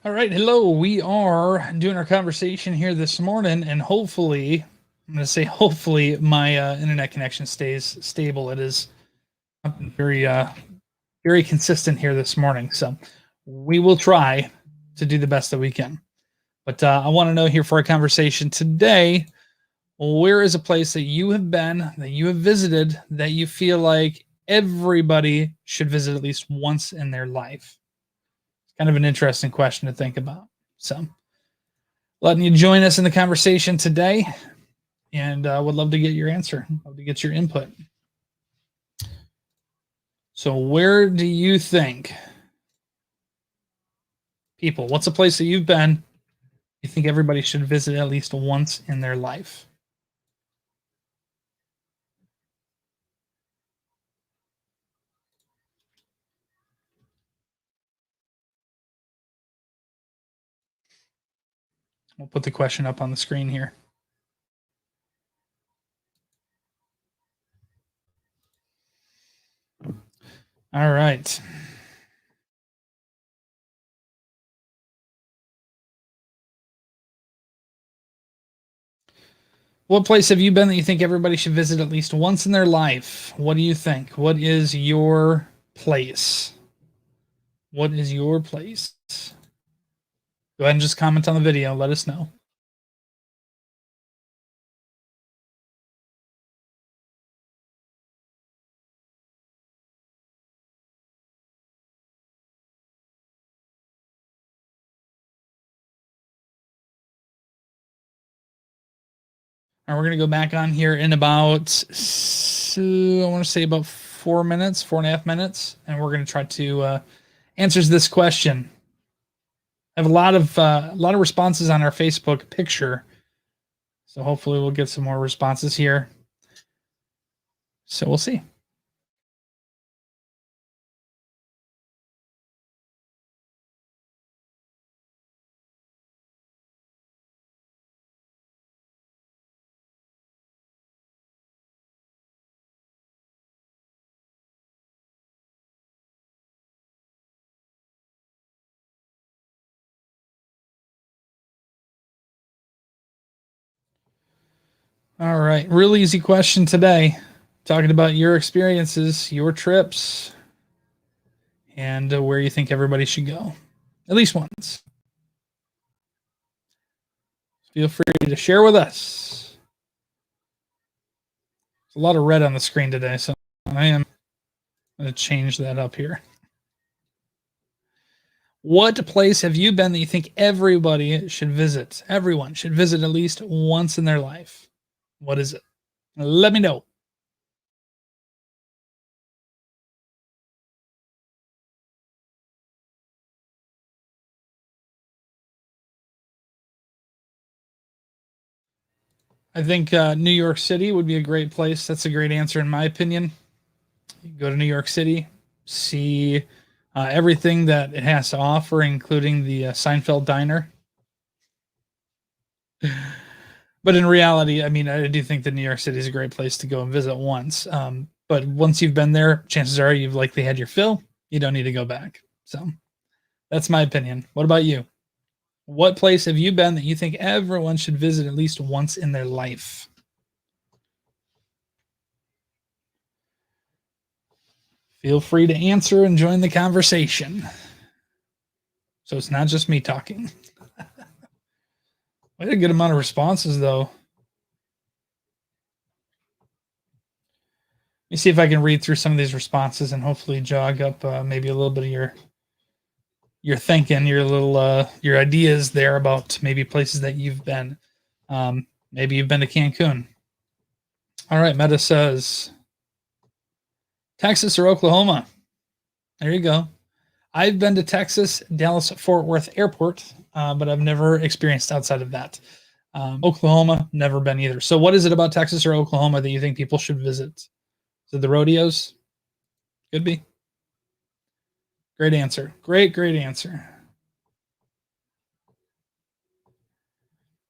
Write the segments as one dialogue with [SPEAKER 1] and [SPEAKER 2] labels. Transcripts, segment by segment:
[SPEAKER 1] All right, hello. We are doing our conversation here this morning, and hopefully, I'm going to say hopefully, my internet connection stays stable. It is very, very consistent here this morning, so we will try to do the best that we can. But I want to know here for our conversation today, where is a place that you have been, that you have visited, that you feel like everybody should visit at least once in their life? It's kind of an interesting question to think about. So, letting you join us in the conversation today, and would love to get your answer, love to get your input. So, where do you think people? What's a place that you've been? You think everybody should visit at least once in their life? We'll put the question up on the screen here. All right. What place have you been that you think everybody should visit at least once in their life? What do you think? What is your place? What is your place? Go ahead and just comment on the video. Let us know. And we're going to go back on here in about, I want to say about 4 minutes, 4.5 minutes. And we're going to try to answer this question. I have a lot of responses on our Facebook picture. So hopefully we'll get some more responses here. So we'll see. All right. Real easy question today. Talking about your experiences, your trips, and where you think everybody should go. At least once. Feel free to share with us. There's a lot of red on the screen today, so I am going to change that up here. What place have you been that you think everybody should visit? Everyone should visit at least once in their life. What is it? Let me know. I think New York City would be a great place. That's a great answer, in my opinion. You go to New York City, see everything that it has to offer, including the Seinfeld Diner. But in reality, I mean, I do think that New York City is a great place to go and visit once. But once you've been there, chances are you've likely had your fill. You don't need to go back. So that's my opinion. What about you? What place have you been that you think everyone should visit at least once in their life? Feel free to answer and join the conversation. So it's not just me talking. We had a good amount of responses, though. Let me see if I can read through some of these responses and hopefully jog up maybe a little bit of your thinking, your little your ideas there about maybe places that you've been. Maybe you've been to Cancun. All right, Meta says Texas or Oklahoma. There you go. I've been to Texas, Dallas Fort Worth Airport, but I've never experienced outside of that. Oklahoma, never been either. So, what is it about Texas or Oklahoma that you think people should visit? Is it the rodeos? Could be. Great answer. Great answer.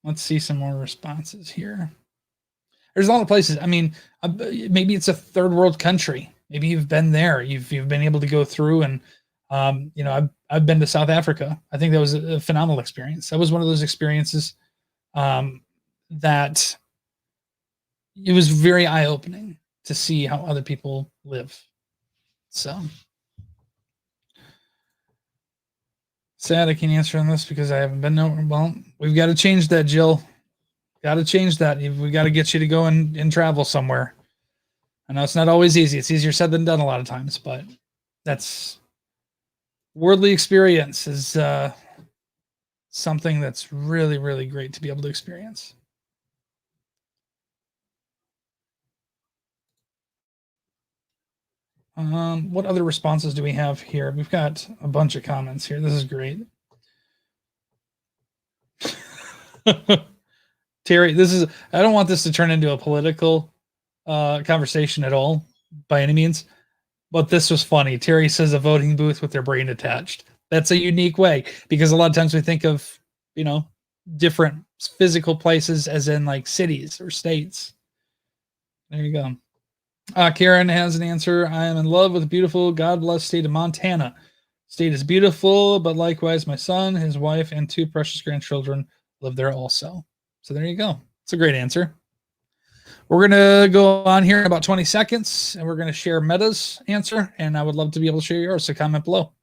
[SPEAKER 1] Let's see some more responses here. There's a lot of places. I mean, maybe it's a third world country. Maybe you've been there. You've been able to go through and I've been to South Africa. I think that was a phenomenal experience. That was one of those experiences that it was very eye opening to see how other people live. So sad I can't answer on this because I haven't been nowhere. Well, we've got to change that, Jill. Got to change that. We got to get you to go and travel somewhere. I know it's not always easy. It's easier said than done a lot of times, but that's worldly experience is something that's really, really great to be able to experience. What other responses do we have here? We've got a bunch of comments here. This is great. Terry, I don't want this to turn into a political conversation at all by any means, but this was funny. Terry says a voting booth with their brain attached. That's a unique way because a lot of times we think of, different physical places as in like cities or states. There you go. Karen has an answer. I am in love with the beautiful, God bless state of Montana. State is beautiful, but likewise, my son, his wife, and 2 precious grandchildren live there also. So there you go. It's a great answer. We're going to go on here in about 20 seconds, and we're going to share Meta's answer, and I would love to be able to share yours, so comment below.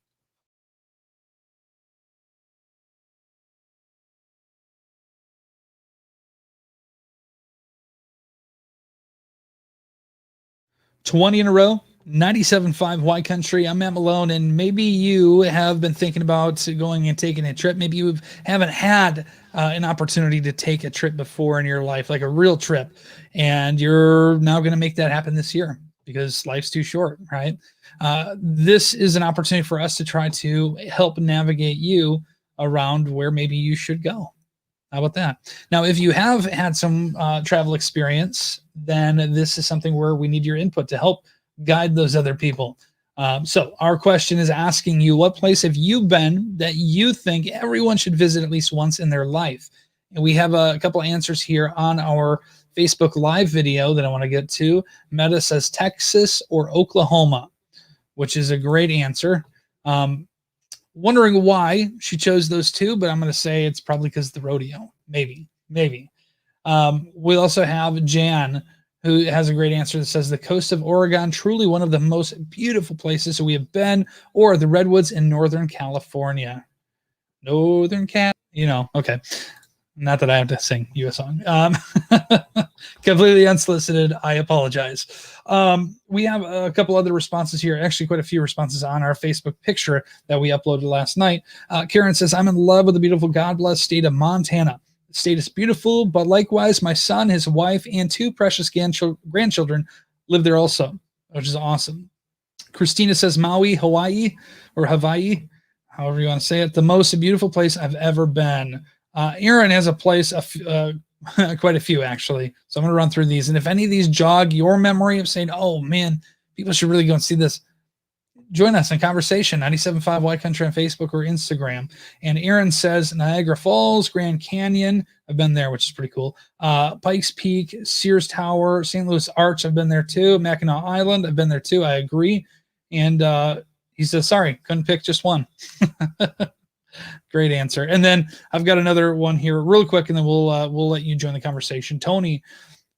[SPEAKER 1] $20 in a row. 97.5 Y Country. I'm Matt Malone, and maybe you have been thinking about going and taking a trip. Maybe you haven't had an opportunity to take a trip before in your life, like a real trip, and you're now going to make that happen this year because life's too short, right? This is an opportunity for us to try to help navigate you around where maybe you should go. How about that? Now, if you have had some travel experience, then this is something where we need your input to help guide those other people. So our question is asking you, what place have you been that you think everyone should visit at least once in their life? And we have a couple of answers here on our Facebook Live video that I want to get to. Meta says Texas or Oklahoma, which is a great answer. Wondering why she chose those two, but I'm going to say it's probably because the rodeo. Maybe. We also have Jan, who has a great answer that says the coast of Oregon, truly one of the most beautiful places we have been, or the redwoods in Northern California. Okay. Not that I have to sing you a song. Completely unsolicited. I apologize. We have a couple other responses here. Actually, quite a few responses on our Facebook picture that we uploaded last night. Karen says, I'm in love with the beautiful, God bless state of Montana. The state is beautiful, but likewise, my son, his wife, and 2 precious grandchildren live there also, which is awesome. Christina says, Maui, Hawaii, or Hawaii, however you want to say it, the most beautiful place I've ever been. Aaron has a place, quite a few actually. So I'm going to run through these. And if any of these jog your memory of saying, oh man, people should really go and see this, join us in conversation, 97.5 Y Country on Facebook or Instagram. And Aaron says Niagara Falls, Grand Canyon. I've been there, which is pretty cool. Pikes Peak, Sears Tower, St. Louis Arch. I've been there too. Mackinac Island. I've been there too. I agree. And he says, sorry, couldn't pick just one. Great answer. And then I've got another one here real quick, and then we'll let you join the conversation. Tony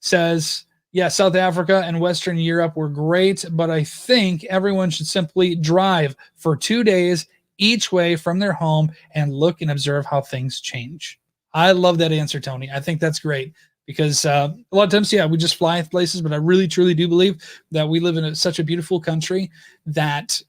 [SPEAKER 1] says, yeah, South Africa and Western Europe were great, but I think everyone should simply drive for 2 days each way from their home and look and observe how things change. I love that answer, Tony. I think that's great because a lot of times, we just fly places, but I really, truly do believe that we live in such a beautiful country that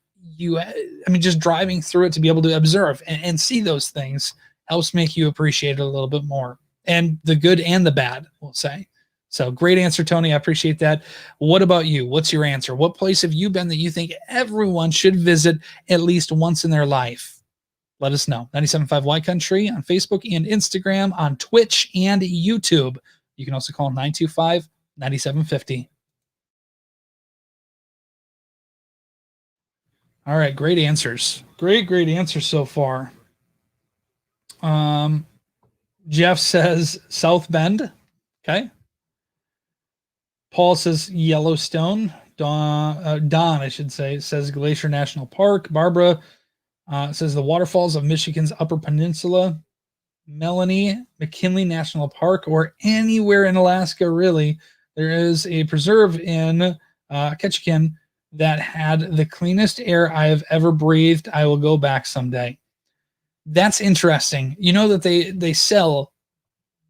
[SPEAKER 1] just driving through it to be able to observe and see those things helps make you appreciate it a little bit more, and the good and the bad, we'll say. So great answer, Tony. I appreciate that. What about you? What's your answer? What place have you been that you think everyone should visit at least once in their life? Let us know. 97.5 Y Country on Facebook and Instagram, on Twitch and YouTube. You can also call 925-9750. All right, great answers. Great answers so far. Jeff says South Bend. Okay. Paul says Yellowstone. Don, I should say, says Glacier National Park. Barbara It says the waterfalls of Michigan's Upper Peninsula, Melanie, McKinley National Park, or anywhere in Alaska, really. There is a preserve in Ketchikan that had the cleanest air I have ever breathed. I will go back someday. That's interesting. You know that they sell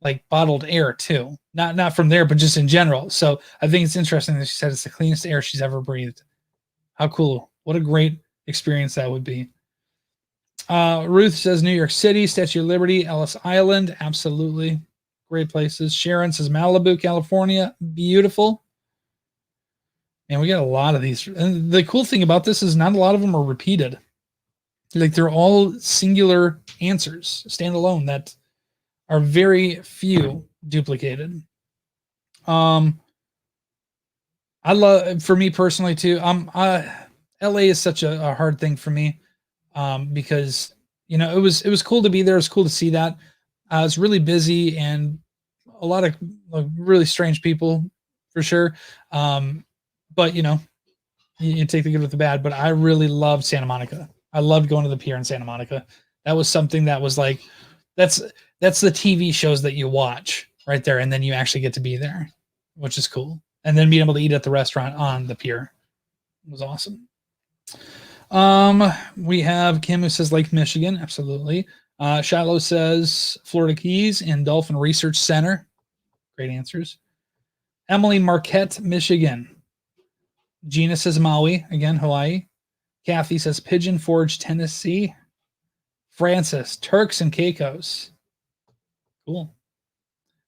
[SPEAKER 1] like bottled air too. Not from there, but just in general. So I think it's interesting that she said it's the cleanest air she's ever breathed. How cool. What a great experience that would be. Ruth says New York City, Statue of Liberty, Ellis Island. Absolutely. Great places. Sharon says Malibu, California. Beautiful. And we got a lot of these. And the cool thing about this is not a lot of them are repeated. Like they're all singular answers, standalone, that are very few duplicated. I love, for me personally too, LA is such a hard thing for me. Because you know it was cool to be there. It was cool to see that. It's really busy and a lot of like, really strange people for sure. But you know, you take the good with the bad. But I really loved Santa Monica. I loved going to the pier in Santa Monica. That was something that was like, that's the TV shows that you watch right there, and then you actually get to be there, which is cool. And then being able to eat at the restaurant on the pier was awesome. We have Kim who says Lake Michigan. Absolutely. Shiloh says Florida Keys and Dolphin Research Center. Great answers. Emily Marquette, Michigan. Gina says Maui. Again, Hawaii. Kathy says Pigeon Forge, Tennessee. Francis, Turks and Caicos. Cool.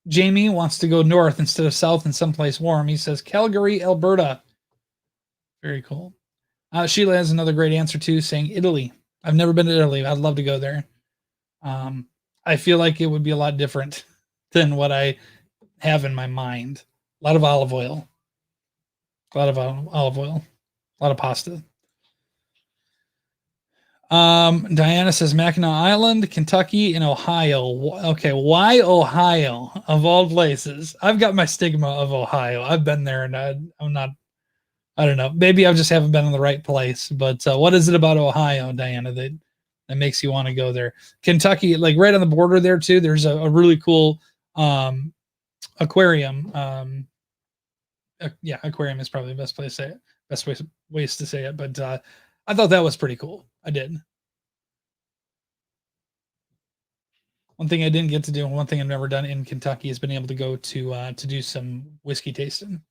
[SPEAKER 1] Jamie wants to go north instead of south and someplace warm. He says Calgary, Alberta. Very cool. Sheila has another great answer too, saying Italy. I've never been to Italy. I'd love to go there. I feel like it would be a lot different than what I have in my mind. A lot of olive oil. A lot of pasta. Diana says Mackinac Island, Kentucky, and Ohio. Okay, why Ohio of all places? I've got my stigma of Ohio. I've been there, and I'm not. I don't know. Maybe I just haven't been in the right place. But what is it about Ohio, Diana, that makes you want to go there? Kentucky, like right on the border there too. There's a really cool aquarium. Aquarium is probably the best place to say it. Best ways to say it. But I thought that was pretty cool. I did. One thing I didn't get to do, and one thing I've never done in Kentucky, has been able to go to do some whiskey tasting.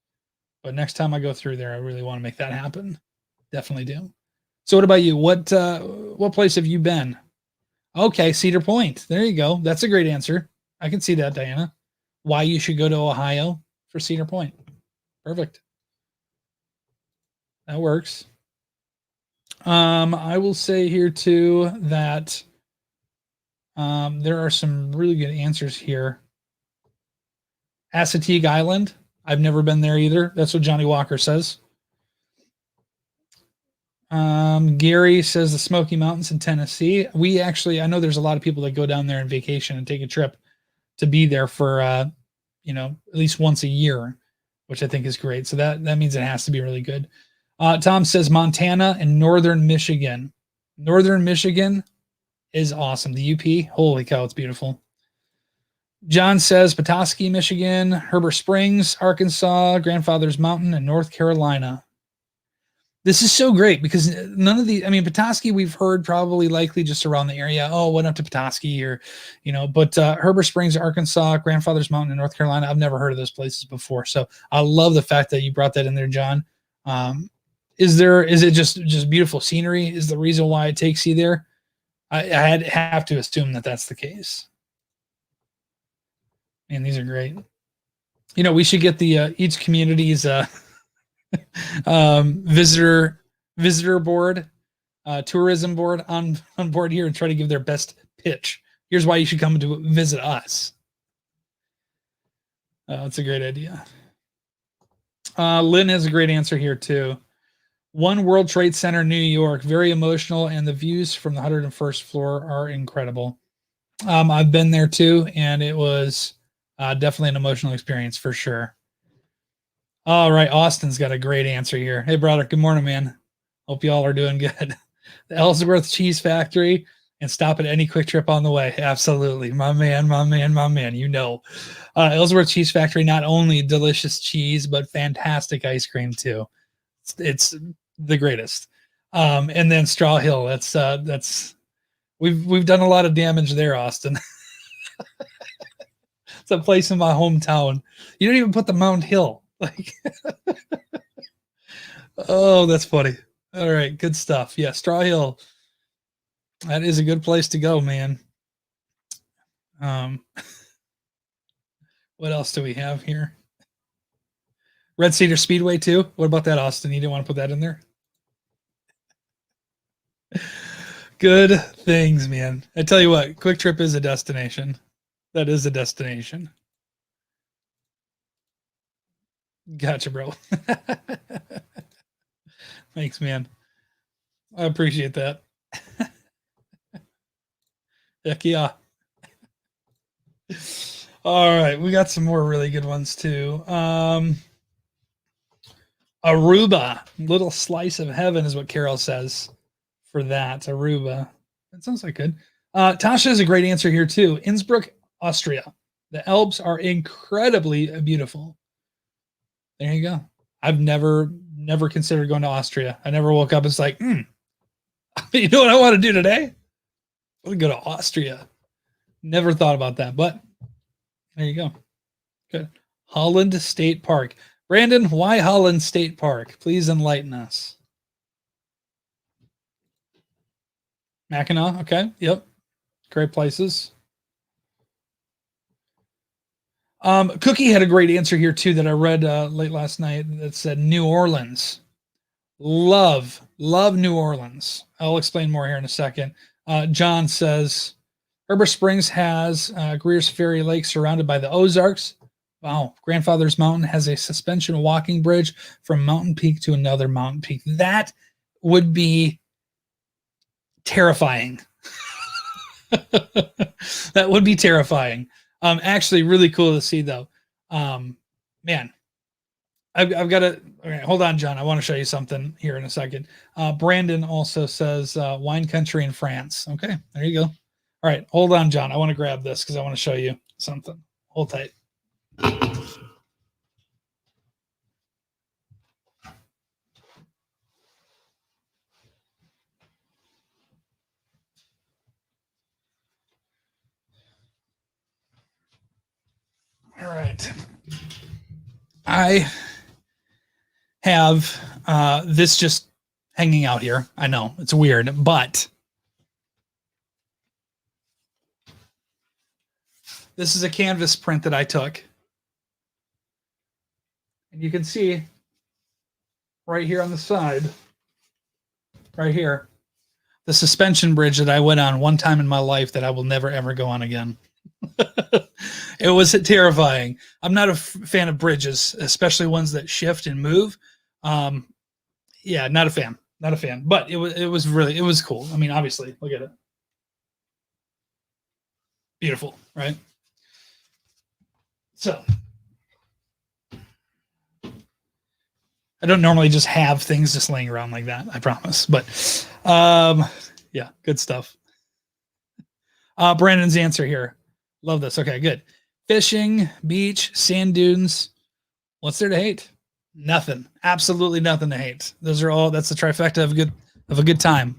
[SPEAKER 1] But next time I go through there, I really want to make that happen. Definitely do. So what about you? What place have you been? Okay, Cedar Point. There you go. That's a great answer. I can see that, Diana. Why you should go to Ohio for Cedar Point. Perfect. That works. I will say here too that there are some really good answers here. Assateague Island. I've never been there either. That's what Johnny Walker says. Gary says the Smoky Mountains in Tennessee. I know there's a lot of people that go down there on vacation and take a trip to be there for, at least once a year, which I think is great. So that means it has to be really good. Tom says Montana and Northern Michigan. Northern Michigan is awesome. The UP, holy cow, it's beautiful. John says Petoskey, Michigan, Heber Springs, Arkansas, Grandfather's Mountain, and North Carolina. This is so great because none of Petoskey we've heard probably likely just around the area. Oh, went up to Petoskey but Heber Springs, Arkansas, Grandfather's Mountain, and North Carolina, I've never heard of those places before. So I love the fact that you brought that in there, John. Is it just beautiful scenery is the reason why it takes you there? I have to assume that that's the case. Man, these are great. We should get the each community's visitor board, tourism board on board here and try to give their best pitch. Here's why you should come to visit us. That's a great idea. Lynn has a great answer here too. One World Trade Center, New York, very emotional, and the views from the 101st floor are incredible. I've been there too, and it was definitely an emotional experience for sure. All right, Austin's got a great answer here. Hey, brother, good morning, man. Hope y'all are doing good. The Ellsworth Cheese Factory, and stop at any Quick Trip on the way. Absolutely. My man, my man, my man. You know. Ellsworth Cheese Factory, not only delicious cheese, but fantastic ice cream too. It's the greatest. And then Straw Hill. That's we've done a lot of damage there, Austin. It's a place in my hometown. You don't even put the Mount Hill. Like, oh, that's funny. All right, good stuff. Yeah, Straw Hill. That is a good place to go, man. What else do we have here? Red Cedar Speedway too. What about that, Austin? You didn't want to put that in there? Good things, man. I tell you what, Quick Trip is a destination. That is a destination. Gotcha, bro. Thanks, man. I appreciate that. Heck yeah. All right, we got some more really good ones too. Aruba, little slice of heaven is what Carol says for that. Aruba. That sounds like good. Tasha has a great answer here too. Innsbruck, Austria. The Alps are incredibly beautiful. There you go. I've never considered going to Austria. I never woke up and it's like, you know what I want to do today? I want to go to Austria. Never thought about that, but there you go. Good. Holland State Park. Brandon, why Holland State Park? Please enlighten us. Mackinac, okay. Yep. Great places. Cookie had a great answer here too that I read late last night that said New Orleans. Love New Orleans. I'll explain more here in a second. John says Heber Springs has Greer's Ferry Lake surrounded by the Ozarks. Wow. Grandfather's Mountain has a suspension walking bridge from mountain peak to another mountain peak. That would be terrifying. That would be terrifying. Actually really cool to see though. Man, I've got to, all right, hold on, John. I want to show you something here in a second. Brandon also says wine country in France. Okay, there you go. All right, hold on, John. I want to grab this because I want to show you something. Hold tight. All right. I have this just hanging out here. I know it's weird, but this is a canvas print that I took. And you can see right here on the side, right here, the suspension bridge that I went on one time in my life that I will never, ever go on again. It was terrifying. I'm not a fan of bridges, especially ones that shift and move. Yeah, not a fan. Not a fan. But it was cool. I mean, obviously, look at it. Beautiful, right? So I don't normally just have things just laying around like that, I promise. But yeah, good stuff. Brandon's answer here. Love this. Okay, good. Fishing, beach, sand dunes. What's there to hate? Nothing. Absolutely nothing to hate. Those are all, that's the trifecta of a good time.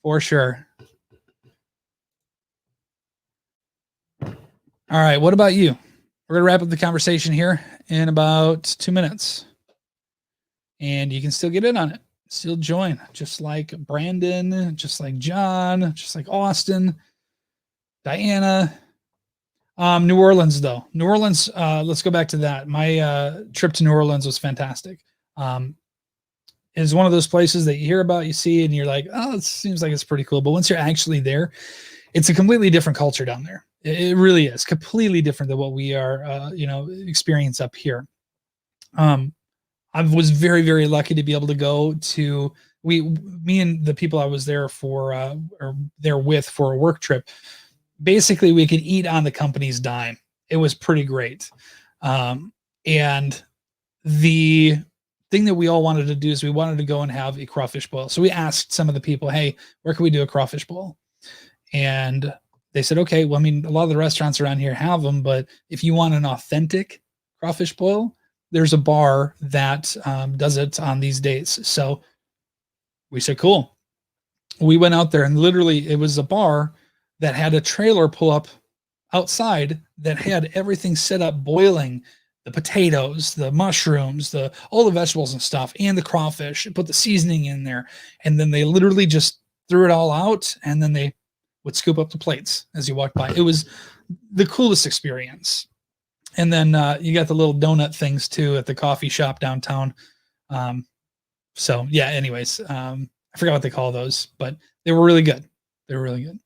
[SPEAKER 1] For sure. All right, what about you? We're going to wrap up the conversation here in about 2 minutes. And you can still get in on it. Still join, just like Brandon, just like John, just like Austin, Diana. New Orleans, though. New Orleans, let's go back to that. My trip to New Orleans was fantastic. It's one of those places that you hear about, you see, and you're like, oh, it seems like it's pretty cool. But once you're actually there, it's a completely different culture down there. It really is completely different than what we are, experience up here. I was very, very lucky to be able to go to me and the people I was there for, or there with for a work trip. Basically, we could eat on the company's dime. It was pretty great. And the thing that we all wanted to do is we wanted to go and have a crawfish boil. So we asked some of the people, hey, where can we do a crawfish boil? And they said, okay, well, I mean, a lot of the restaurants around here have them, but if you want an authentic crawfish boil, there's a bar that does it on these days. So we said, cool. We went out there and literally it was a bar that had a trailer pull up outside that had everything set up boiling, the potatoes, the mushrooms, all the vegetables and stuff, and the crawfish, put the seasoning in there. And then they literally just threw it all out and then they would scoop up the plates as you walked by. It was the coolest experience. And then you got the little donut things too at the coffee shop downtown. So yeah, anyways, I forgot what they call those, but they were really good. They were really good.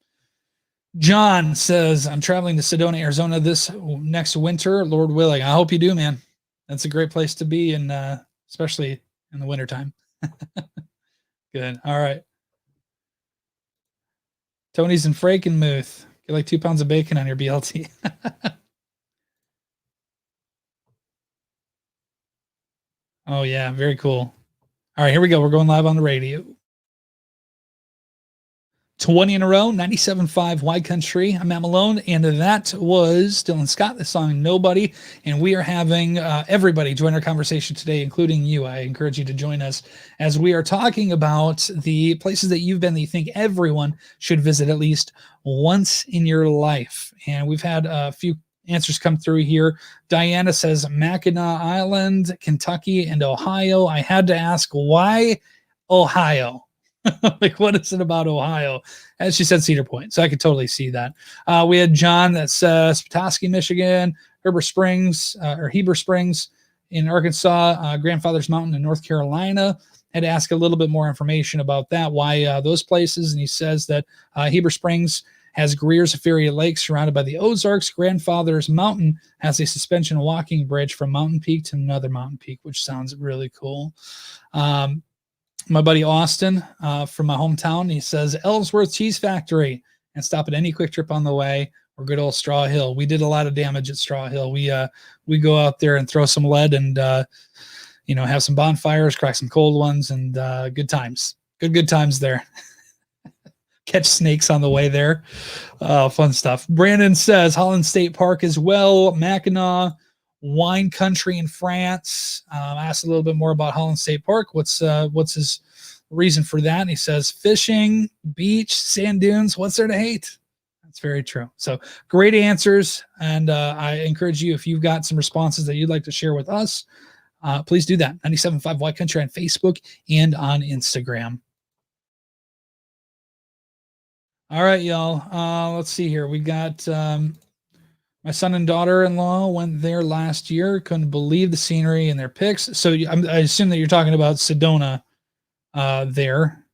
[SPEAKER 1] John says, I'm traveling to Sedona, Arizona this next winter, Lord willing. I hope you do, man. That's a great place to be, and especially in the wintertime. Good. All right. Tony's in Frankenmuth. Get like 2 pounds of bacon on your BLT. Oh, yeah. Very cool. All right, here we go. We're going live on the radio. 20 in a row, 97.5 Wide Country. I'm Matt Malone, and that was Dylan Scott, the song Nobody. And we are having everybody join our conversation today, including you. I encourage you to join us as we are talking about the places that you've been that you think everyone should visit at least once in your life. And we've had a few answers come through here. Diana says Mackinac Island, Kentucky, and Ohio. I had to ask, why Ohio? Like, what is it about Ohio? As she said, Cedar Point. So I could totally see that. We had John that says Petoskey, Michigan, Heber Springs in Arkansas, Grandfather's Mountain in North Carolina. Had to ask a little bit more information about that, why those places. And he says that Heber Springs has Greer's Ferry Lake surrounded by the Ozarks. Grandfather's Mountain has a suspension walking bridge from Mountain Peak to another mountain peak, which sounds really cool. My buddy Austin from my hometown, he says Ellsworth Cheese Factory, and stop at any Quick Trip on the way, or good old Straw Hill. We did a lot of damage at Straw Hill. We go out there and throw some lead and have some bonfires, crack some cold ones, and good times. Good times there. Catch snakes on the way there. Fun stuff. Brandon says Holland State Park as well. Mackinac wine country in France. I asked a little bit more about Holland State Park. What's his reason for that? And he says fishing, beach, sand dunes. What's there to hate? That's very true. So great answers. And I encourage you, if you've got some responses that you'd like to share with us, please do that. 97.5 Wide Country on Facebook and on Instagram. All right, y'all. Let's see here. We got my son and daughter-in-law went there last year. Couldn't believe the scenery and their pics. So I assume that you're talking about Sedona there,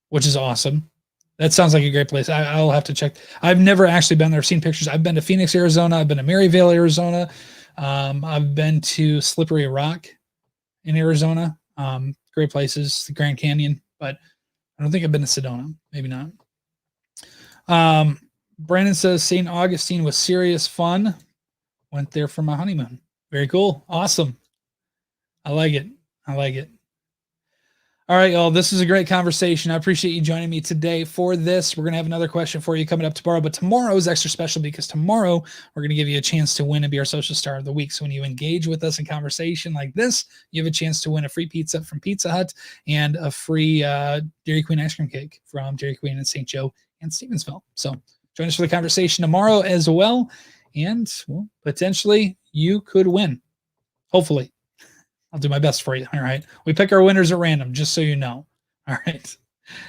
[SPEAKER 1] which is awesome. That sounds like a great place. I'll have to check. I've never actually been there. I've seen pictures. I've been to Phoenix, Arizona. I've been to Maryvale, Arizona. I've been to Slippery Rock in Arizona. Great places, the Grand Canyon, but I don't think I've been to Sedona. Maybe not. Brandon says St. Augustine was serious fun. Went there for my honeymoon. Very cool. Awesome. I like it. All right, y'all. This is a great conversation. I appreciate you joining me today for this. We're going to have another question for you coming up tomorrow, but tomorrow is extra special because tomorrow we're going to give you a chance to win and be our social star of the week. So when you engage with us in conversation like this, you have a chance to win a free pizza from Pizza Hut and a free Dairy Queen ice cream cake from Dairy Queen in St. Joe and Stevensville. So join us for the conversation tomorrow as well. And well, potentially you could win. Hopefully. I'll do my best for you. All right. We pick our winners at random, just so you know. All right.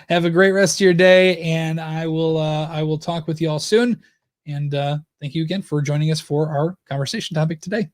[SPEAKER 1] Have a great rest of your day, and I will talk with you all soon. And thank you again for joining us for our conversation topic today.